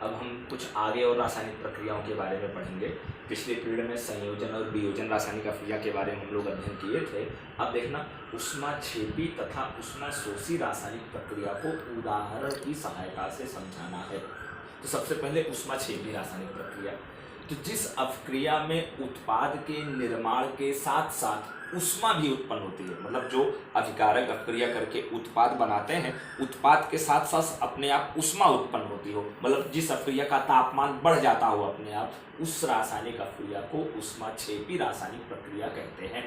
अब हम कुछ आगे और रासायनिक प्रक्रियाओं के बारे में पढ़ेंगे। पिछले पीरियड में संयोजन और वियोजन रासायनिक अभिक्रिया के बारे में हम लोग अध्ययन किए थे। अब देखना ऊष्माक्षेपी तथा ऊष्माशोषी रासायनिक प्रक्रिया को उदाहरण की सहायता से समझाना है। तो सबसे पहले ऊष्माक्षेपी रासायनिक प्रक्रिया, तो जिस अभिक्रिया में उत्पाद के निर्माण के साथ साथ ऊष्मा भी उत्पन्न होती है, मतलब जो अभिकारक अभिक्रिया करके उत्पाद बनाते हैं, उत्पाद के साथ साथ अपने आप ऊष्मा उत्पन्न होती हो, मतलब जिस अभिक्रिया का तापमान बढ़ जाता हो अपने आप, उस रासायनिक अभिक्रिया को ऊष्माक्षेपी रासायनिक प्रक्रिया कहते हैं।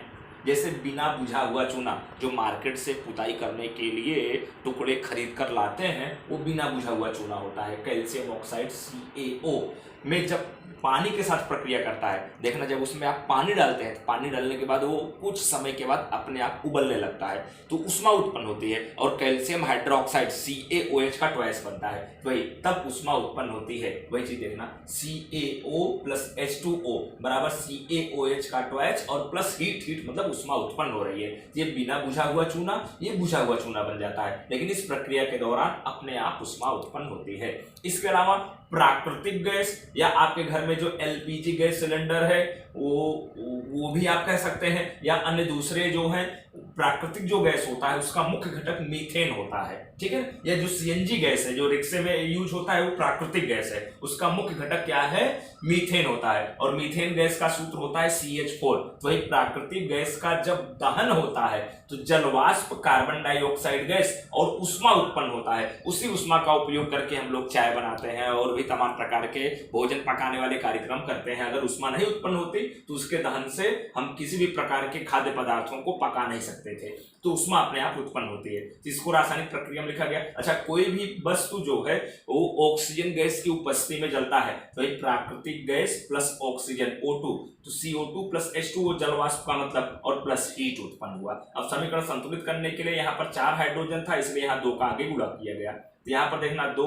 जैसे बिना बुझा हुआ चूना जो मार्केट से पुताई करने के लिए टुकड़े खरीद कर लाते हैं, वो बिना बुझा हुआ चूना होता है। कैल्शियम ऑक्साइड CaO में जब पानी के साथ प्रक्रिया करता है, देखना जब उसमें आप पानी डालते हैं, पानी डालने के बाद वो कुछ समय के बाद अपने आप उबलने लगता है तो ऊष्मा उत्पन्न होती है, और कैल्शियम हाइड्रोक्साइड CaOH का ट्वाइस बनता है, वही तब ऊष्मा उत्पन्न होती है। वही चीज देखना CaO प्लस H2O बराबर CaOH का ट्वाइस और प्लस हीट मतलब ऊष्मा उत्पन्न हो रही है। ये बिना बुझा हुआ चूना, ये बुझा हुआ चूना बन जाता है, लेकिन इस प्रक्रिया के दौरान अपने आप ऊष्मा उत्पन्न होती है। इसके अलावा प्राकृतिक गैस या आपके घर में जो LPG गैस सिलेंडर है वो भी आप कह सकते हैं, या अन्य दूसरे जो हैं प्राकृतिक जो गैस होता है उसका मुख्य घटक मीथेन होता है, ठीक है। या जो CNG गैस है जो रिक्शे में यूज होता है वो प्राकृतिक गैस है, उसका मुख्य घटक क्या है, मीथेन होता है, और मीथेन गैस का सूत्र होता है CH4। तो वही प्राकृतिक गैस का जब दहन होता है तो जलवाष्प, कार्बन डाइऑक्साइड गैस और ऊष्मा उत्पन्न होता है। उसी ऊष्मा का उपयोग करके हम लोग चाय बनाते हैं और भी तमाम प्रकार के भोजन पकाने वाले कार्यक्रम करते हैं। अगर ऊष्मा नहीं उत्पन्न होती तो उसके दहन से हम किसी भी प्रकार के खाद्य पदार्थों को पका नहीं सकते थे, तो ऊष्मा अपने आप उत्पन्न होती है, जिसको रासायनिक प्रक्रिया में लिखा गया। अच्छा, कोई भी वस्तु जो है वो ऑक्सीजन गैस की उपस्थिति में जलता है, तो ये प्राकृतिक गैस प्लस ऑक्सीजन O2, तो CO2 प्लस H2O जलवाष्प का मतलब, और प्लस हीट उत्पन्न हुआ। अब समीकरण संतुलित करने के लिए यहाँ पर 4 हाइड्रोजन था, इसलिए यहाँ 2 का आगे गुणा किया गया। तो यहाँ पर देखना 2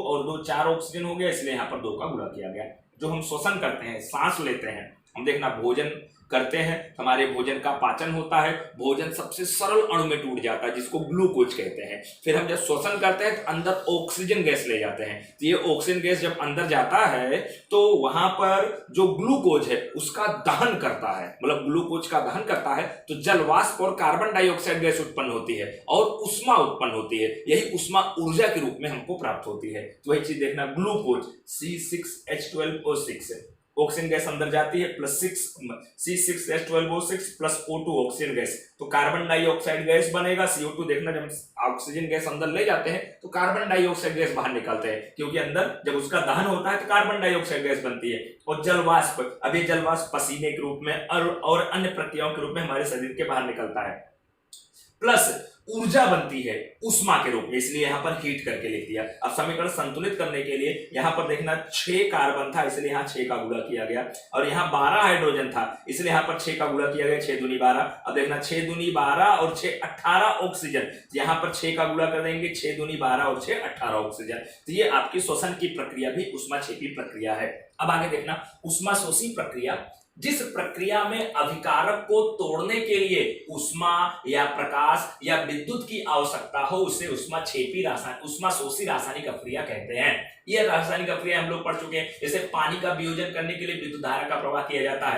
और 2 4 ऑक्सीजन हो गया, इसलिए यहाँ पर 2 का गुणा किया गया। जो हम श्वसन करते हैं, सांस लेते हैं, हम देखना भोजन करते हैं, हमारे भोजन का पाचन होता है, भोजन सबसे सरल अणु में टूट जाता है जिसको ग्लूकोज कहते हैं। फिर हम जब श्वसन करते हैं तो अंदर ऑक्सीजन गैस ले जाते हैं, तो ये ऑक्सीजन गैस जब अंदर जाता है तो वहां पर जो ग्लूकोज है उसका दहन करता है, मतलब ग्लूकोज का दहन करता है तो जलवाष्प और कार्बन डाइऑक्साइड गैस उत्पन्न होती है और ऊष्मा उत्पन्न होती है। यही ऊष्मा ऊर्जा के रूप में हमको प्राप्त होती है। तो वही चीज देखना, ग्लूकोज C6H12O6 ऑक्सीजन गैस अंदर जाती है, plus C6H12O6 plus O2 oxygen gas, तो कार्बन डाइऑक्साइड गैस बनेगा। CO2 देखना, जब ऑक्सीजन गैस अंदर ले जाते हैं तो कार्बन डाइऑक्साइड गैस बाहर निकलते हैं, क्योंकि अंदर जब उसका दहन होता है तो कार्बन डाइऑक्साइड गैस बनती है। और जलवाष्प, अब ये जलवाष्प पसीने के रूप में और अन्य प्रक्रियाओं के रूप में हमारे शरीर के बाहर निकलता है, प्लस ऊर्जा बनती है ऊष्मा के रूप में, इसलिए यहां पर हीट करके लिख दिया। अब समीकरण संतुलित करने के लिए यहां पर देखना 6 कार्बन था, इसलिए यहां 6 का गुणा किया गया, और यहां 12 हाइड्रोजन था, इसलिए यहां पर 6 का गुणा किया गया, 6 दूनी 12। अब देखना 6 दूनी 12 और 6 18 ऑक्सीजन, यहां पर 6 का गुणा कर देंगे, 6 दूनी 12 और 6 18 ऑक्सीजन। तो ये आपकी श्वसन की प्रक्रिया भी ऊष्माक्षेपी प्रक्रिया है। अब आगे देखना ऊष्माशोषी प्रक्रिया, जिस प्रक्रिया में अभिकारक को तोड़ने के लिए ऊष्मा या प्रकाश या विद्युत की आवश्यकता हो, उसे ऊष्माशोषी रासायनिक अभिक्रिया कहते हैं। यह रासायनिक अभिक्रिया हम लोग पढ़ चुके हैं। जैसे पानी का वियोजन करने के लिए विद्युत धारा का प्रवाह किया जाता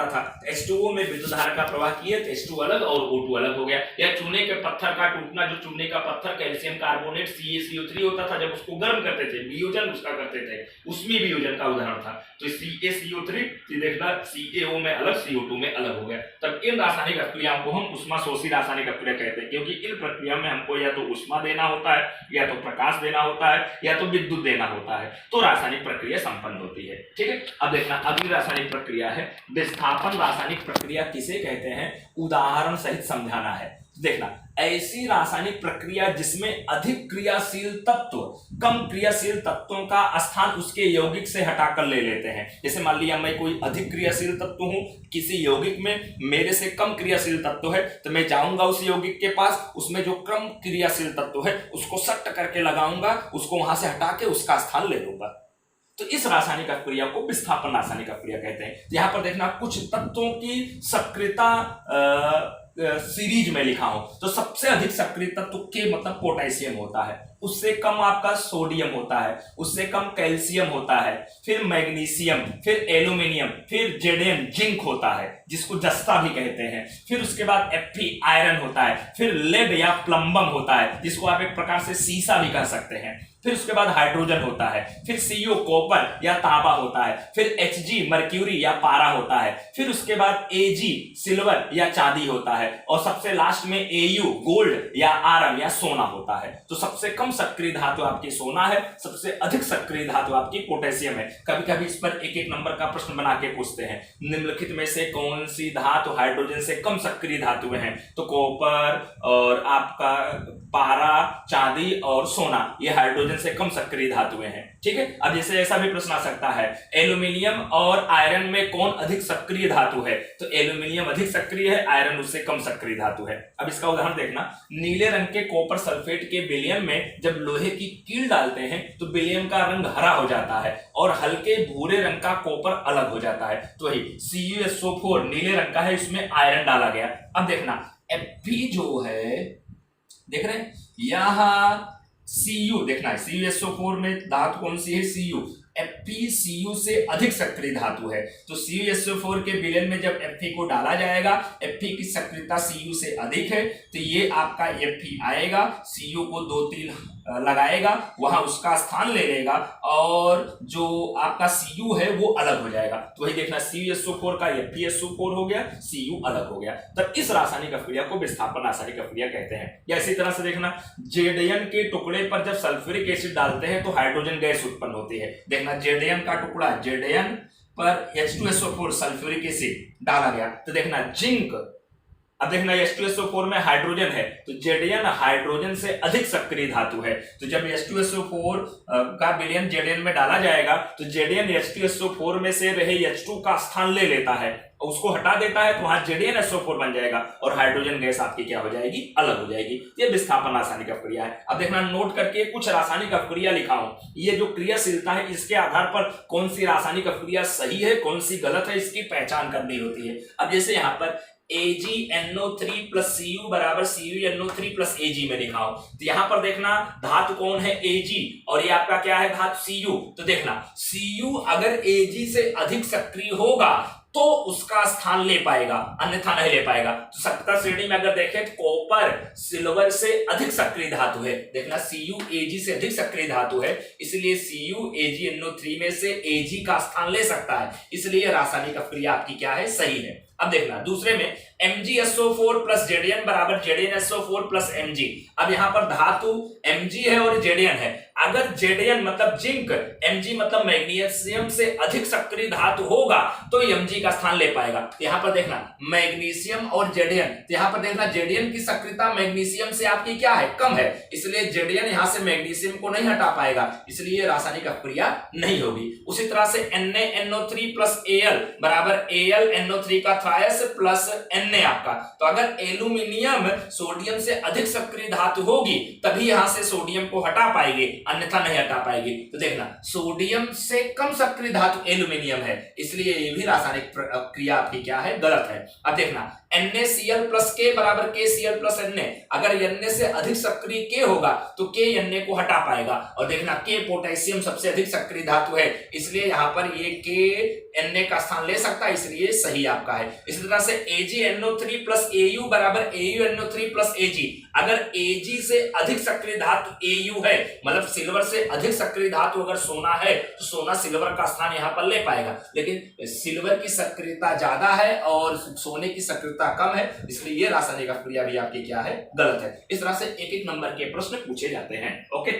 था, H2O में विद्युत धारा का प्रवाह किए तो H2 अलग और O2 अलग हो गया। या चूने के पत्थर का टूटना, जो चूने का पत्थर कैल्शियम कार्बोनेट CaCO3 होता था, जब उसको गर्म करते थे, वियोजन उसका करते थे, उसमें वियोजन का उदाहरण था। तो CaCO3 देखना CaO में अलग, CO2 में अलग हो गया। तब इन रासायनिक अभिक्रियाओं को हम ऊष्माशोषी रासायनिक अभिक्रिया कहते हैं, क्योंकि इन प्रक्रिया में हमको या तो ऊष्मा देना होता है, या तो प्रकाश देना होता है, या तो विद्युत देना होता है, तो रासायनिक प्रक्रिया संपन्न होती है, ठीक है। अब देखना अगली रासायनिक प्रक्रिया है विस्थापन रासायनिक प्रक्रिया। किसे कहते हैं, उदाहरण सहित समझाना है। देखना, ऐसी रासायनिक प्रक्रिया जिसमें अधिक क्रियाशील तत्व कम क्रियाशील तत्वों का स्थान उसके यौगिक से हटाकर ले लेते हैं। जैसे मान लिया मैं कोई अधिक क्रियाशील तत्व हूं, किसी यौगिक में मेरे से कम क्रियाशील तत्व है, तो मैं जाऊंगा उस यौगिक के पास, उसमें जो कम क्रियाशील तत्व है उसको सट्ट करके लगाऊंगा, उसको वहां से हटा के उसका स्थान ले लूंगा। तो इस रासायनिक अभिक्रिया को विस्थापन रासायनिक अभिक्रिया कहते हैं। यहां पर देखना, कुछ तत्वों की सक्रियता सीरीज में लिखा हूं, तो सबसे अधिक सक्रिय तत्व के मतलब पोटेशियम होता है, उससे कम आपका सोडियम होता है, उससे कम कैल्शियम होता है, फिर मैग्नीशियम, फिर एल्यूमिनियम, फिर जेडेन जिंक होता है जिसको जस्ता भी कहते हैं, फिर उसके बाद Fe आयरन होता है, फिर लेड या प्लम्बम होता है जिसको आप एक प्रकार से सीसा भी कह सकते हैं, फिर उसके बाद हाइड्रोजन होता है, फिर Cu कॉपर या तांबा होता है, फिर Hg मर्क्यूरी या पारा होता है, फिर उसके बाद Ag सिल्वर या चांदी होता है, और सबसे लास्ट में Au गोल्ड या आयरन या सोना होता है। तो सबसे कम सक्रिय धातु आपकी सोना है, सबसे अधिक सक्रिय धातु आपकी पोटेशियम है। कभी कभी इस पर एक एक नंबर का प्रश्न बना के पूछते हैं, निम्नलिखित में से कौन सी धातु हाइड्रोजन से कम सक्रिय धातु है? तो कॉपर और आपका पारा, चांदी और सोना ये हाइड्रोजन से कम सक्रिय धातुएं हैं। ठीक है, अब जैसे ऐसा भी प्रश्न आ सकता है, एल्यूमिनियम और आयरन में कौन अधिक सक्रिय धातु है? तो एल्यूमिनियम अधिक सक्रिय है, आयरन उससे कम सक्रिय धातु है। अब इसका उदाहरण देखना, नीले रंग के कॉपर सल्फेट के विलयन में जब लोहे की कील डालते हैं तो विलयन का रंग हरा हो जाता है और हल्के भूरे रंग का कॉपर अलग हो जाता है। तो वही CuSO4 नीले रंग का है, इसमें आयरन डाला गया। अब देखना Fe जो है, देख रहे हैं यहां Cu देखना है, CuSO4 में धातु कौन सी है? Cu। Fe Cu से अधिक सक्रिय धातु है, तो CuSO4 के विलयन में जब Fe को डाला जाएगा, Fe की सक्रियता Cu से अधिक है, तो ये आपका Fe आएगा, Cu को 2-3 लगाएगा, वहां उसका स्थान ले लेगा और जो आपका Cu है वो अलग हो जाएगा। तो वही देखना, CuSO4 का FeSO4 हो गया, Cu अलग हो गया। तब इस रासायनिक अभिक्रिया को विस्थापन रासायनिक अभिक्रिया कहते हैं। या इसी तरह से देखना, जेडयन के टुकड़े पर जब सल्फ्यूरिक एसिड डालते हैं तो हाइड्रोजन गैस उत्पन्न होती है। देखना जेडयन का टुकड़ा, जेडयन पर H2SO4 सल्फ्यूरिक एसिड डाला गया, तो देखना जिंक, अब देखना H2SO4 में हाइड्रोजन है, तो जेडयन हाइड्रोजन से अधिक सक्रिय धातु है। तो जब H2SO4 का विलयन जेडयन में डाला जाएगा तो जेडयन H2SO4 में से रहे H2 का स्थान ले लेता है, उसको हटा देता है, तो वहां JDNSO4 बन जाएगा और हाइड्रोजन गैस आपकी क्या हो जाएगी? अलग हो जाएगी। ये विस्थापन रासायनिक अभिक्रिया है। अब देखना, नोट करके कुछ रासायनिक अभिक्रिया लिखा हूं, ये जो क्रियाशीलता है इसके आधार पर कौन सी रासायनिक अभिक्रिया सही है, कौन सी गलत है, इसकी पहचान करनी होती है। अब जैसे यहाँ पर AgNO3 प्लस Cu बराबर CuNO3 प्लस Ag में लिखा हूं, तो यहां पर देखना धातु कौन है? Ag, और ये आपका क्या है? धातु Cu। तो देखना Cu अगर Ag से अधिक सक्रिय होगा तो उसका स्थान ले पाएगा, अन्यथा नहीं ले पाएगा। तो सक्रियता श्रेणी में अगर देखें, कॉपर सिल्वर से अधिक सक्रिय धातु है, देखना Cu Ag से अधिक सक्रिय धातु है, इसलिए Cu AgNO3 में से Ag का स्थान ले सकता है, इसलिए रासायनिक अभिक्रिया आपकी क्या है? सही है। अब देखना दूसरे में MgSO4 प्लस जेडीएन बराबर JDNSO4 प्लस Mg। अब यहां पर धातु Mg है और जेडीएन है, अगर जेडीएन मतलब जिंक, Mg मतलब मैग्नीशियम से अधिक सक्रिय धातु होगा तो Mg का स्थान ले पाएगा। यहां पर देखना मैग्नीशियम और जेडीएन, तो यहां पर देखना जेडीएन की सक्रियता मैग्नीशियम से आपकी क्या है? कम है, इसलिए जेडीएन यहां से मैग्नीशियम को नहीं हटा पाएगा, इसलिए रासायनिक अभिक्रिया नहीं होगी। उसी तरह से NaNO3 प्लस Al बराबर AlNO3 का थ्रायस प्लस Na आपका, तो अगर एल्यूमिनियम सोडियम से अधिक सक्रिय धातु होगी तभी यहां से सोडियम को हटा पाएगी, अन्यथा नहीं हटा पाएगी। तो देखना सोडियम से कम सक्रिय धातु एल्यूमिनियम है, इसलिए ये भी रासायनिक क्रिया आपकी क्या है? गलत है। अब देखना NaCl प्लस K बराबर KCl प्लस Na, अगर Na से अधिक सक्रिय K होगा तो K Na को हटा पाएगा, और देखना K पोटेशियम सबसे अधिक सक्रिय धातु है, इसलिए यहां पर ये K Na का स्थान ले सकता है, इसलिए सही आपका है। इसी तरह से AgNO3 प्लस Au बराबर AuNO3 प्लस Ag, अगर Ag से अधिक सक्रिय धातु Au है, मतलब सिल्वर से अधिक सक्रिय धातु अगर सोना है तो सोना सिल्वर का स्थान यहां पर ले पाएगा, लेकिन सिल्वर की सक्रियता ज्यादा है और सोने की सक्रियता कम है, इसलिए ये रासायनिक अभिक्रिया भी आपकी क्या है? गलत है। इस तरह से एक एक नंबर के प्रश्न पूछे जाते हैं। ओके।